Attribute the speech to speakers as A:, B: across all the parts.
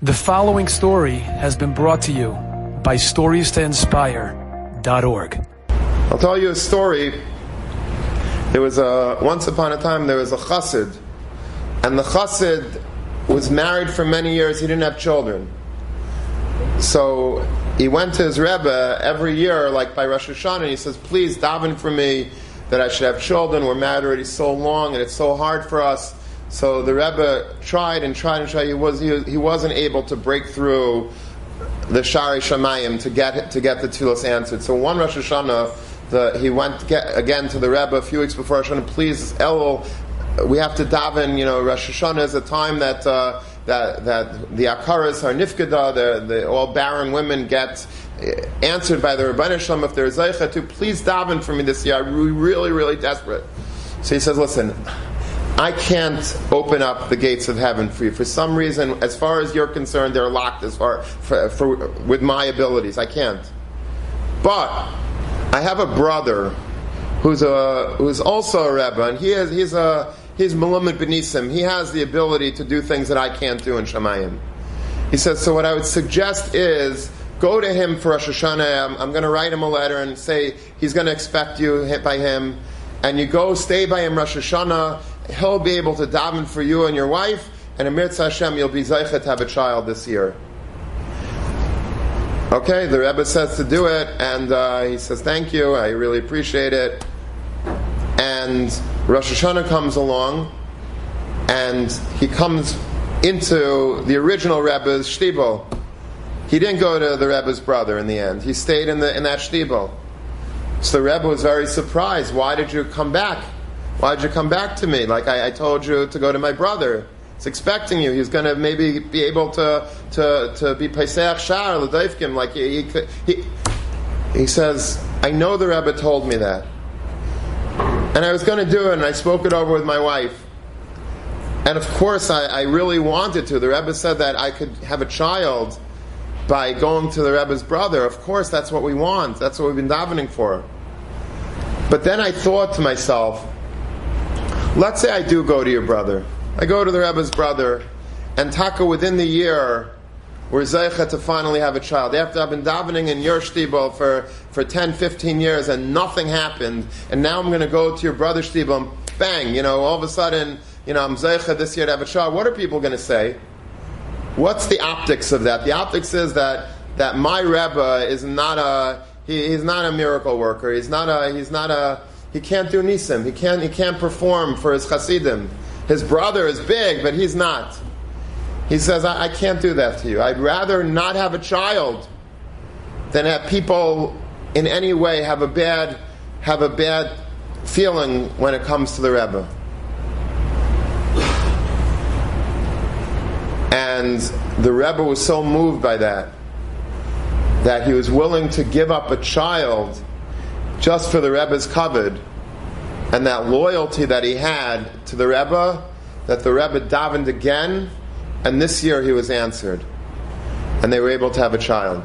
A: The following story has been brought to you by StoriesToInspire.org.
B: I'll tell you a story. There was once upon a time there was a chassid, and the chassid was married for many years. He didn't have children, so he went to his Rebbe every year, like by Rosh Hashanah, and he says, "Please daven for me that I should have children. We're married already so long, and it's so hard for us." So the Rebbe tried and tried and tried. He wasn't able to break through the Shari Shamayim to get the tefillos answered. So one Rosh Hashanah, he went again to the Rebbe a few weeks before Rosh Hashanah. Please, Elul, we have to daven. Rosh Hashanah is a time that the akaras are nifkada. All barren women get answered by the Rebbeinu Shalom if they're zeicha to. Please daven for me this year. I'm really, really desperate. So he says, listen, I can't open up the gates of heaven for you. For some reason, as far as you're concerned, they're locked with my abilities. I can't. But I have a brother who's also a Rebbe, and he's Melumet Benisim. He has the ability to do things that I can't do in Shamayim. He says, so what I would suggest is go to him for Rosh Hashanah. I'm going to write him a letter and say he's going to expect you by him. And you go stay by him Rosh Hashanah. He'll be able to daven for you and your wife, and in Mirza Hashem, you'll be zeicha to have a child this year. Okay, the Rebbe says to do it, and he says, thank you, I really appreciate it. And Rosh Hashanah comes along, and he comes into the original Rebbe's shtibel. He didn't go to the Rebbe's brother in the end. He stayed in that shtibel. So the Rebbe was very surprised. Why did you come back? Why did you come back to me? Like I told you to go to my brother. He's expecting you. He's going to maybe be able to be Pesach Shar L'Daifkim. Like he says, I know the Rebbe told me that, and I was going to do it, and I spoke it over with my wife. And of course, I really wanted to. The Rebbe said that I could have a child by going to the Rebbe's brother. Of course, that's what we want. That's what we've been davening for. But then I thought to myself, let's say I do go to your brother. I go to the Rebbe's brother, and taka within the year, we're zeicha to finally have a child. After I've been davening in your shtibel for 10, 15 years, and nothing happened, and now I'm going to go to your brother's shtibel, and bang, all of a sudden, I'm zeicha this year to have a child. What are people going to say? What's the optics of that? The optics is that my Rebbe is not he's not a miracle worker. He can't do nisim. He can't perform for his chasidim. His brother is big, but he's not. He says, I can't do that to you. I'd rather not have a child than have people in any way have a bad feeling when it comes to the Rebbe. And the Rebbe was so moved by that he was willing to give up a child just for the Rebbe's kavod, and that loyalty that he had to the Rebbe, that the Rebbe davened again, and this year he was answered, and they were able to have a child.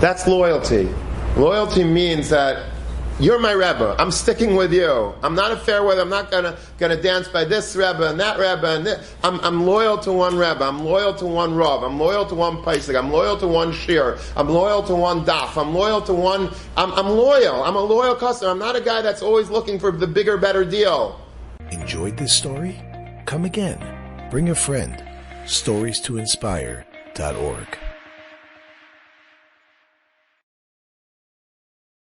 B: That's loyalty. Loyalty means that you're my Rebbe. I'm sticking with you. I'm not a fair weather. I'm not gonna dance by this Rebbe and that Rebbe and this. I'm loyal to one Rebbe. I'm loyal to one Rav. I'm loyal to one Paisik. I'm loyal to one Shir. I'm loyal to one Daf. I'm loyal to one. I'm loyal. I'm a loyal customer. I'm not a guy that's always looking for the bigger, better deal.
C: Enjoyed this story? Come again. Bring a friend. StoriesToInspire.org